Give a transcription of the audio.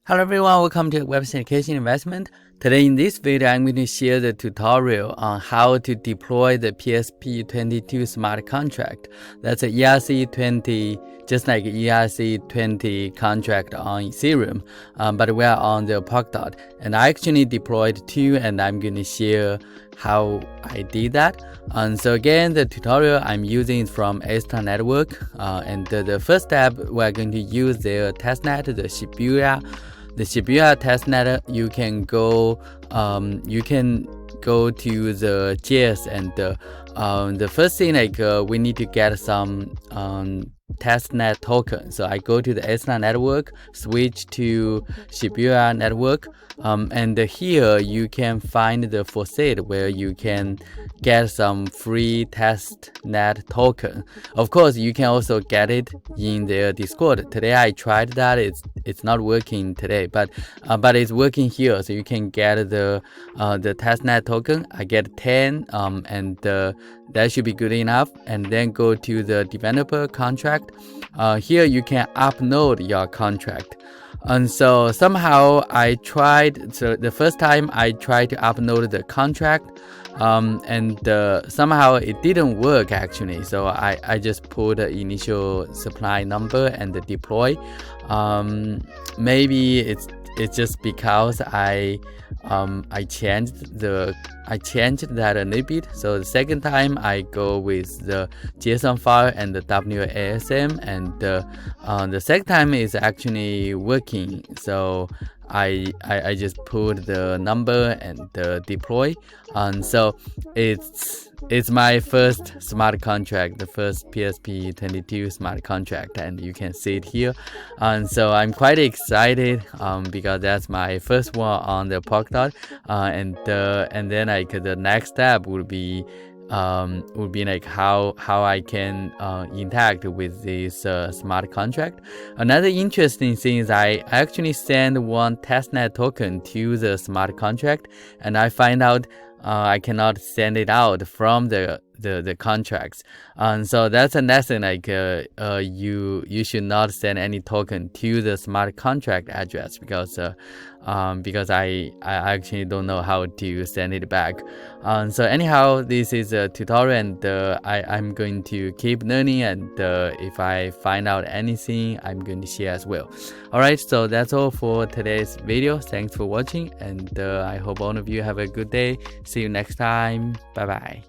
Hello everyone, welcome to Web3 Education Investment. Today in this video, I'm going to share the tutorial on how to deploy the PSP22 smart contract. That's a ERC20, just like ERC20 contract on Ethereum, but we are on the Polkadot. And I actually deployed two, and I'm going to share how I did that. So again, the tutorial I'm using is from Algorand network. And the first step, we're going to use their testnet, the Shibuya. The Shibuya testnet, you can go to the JS, and the first thing, we need to get some testnet token. So I go to the Algorand network, switch to Shibuya network, and here you can find the faucet where you can get some free testnet token. Of course, you can also get it in their Discord. Today I tried that. It's not working today, but it's working here. So you can get the testnet token. I get 10, and that should be good enough. And then go to the developer contract. Here you can upload your contract. And so somehow the first time I tried to upload the contract, and somehow it didn't work actually. So I just put the initial supply number and the deploy. Maybe it's just because I changed that a little bit. So the second time I go with the JSON file and the WASM, and the second time is actually working. So I just put the number and the deploy, and so it's my first smart contract, the first PSP22 smart contract, and you can see it here. And so I'm quite excited because that's my first one on the Polkadot, and then the next step would be like how I can interact with this smart contract. Another interesting thing is I actually send one testnet token to the smart contract, and I find out I cannot send it out from the contracts. And so that's a lesson, you should not send any token to the smart contract address, because I actually don't know how to send it back. So anyhow, this is a tutorial, and I'm going to keep learning, and if I find out anything, I'm going to share as well. Alright, so that's all for today's video. Thanks for watching, and I hope all of you have a good day. See you next time. Bye bye.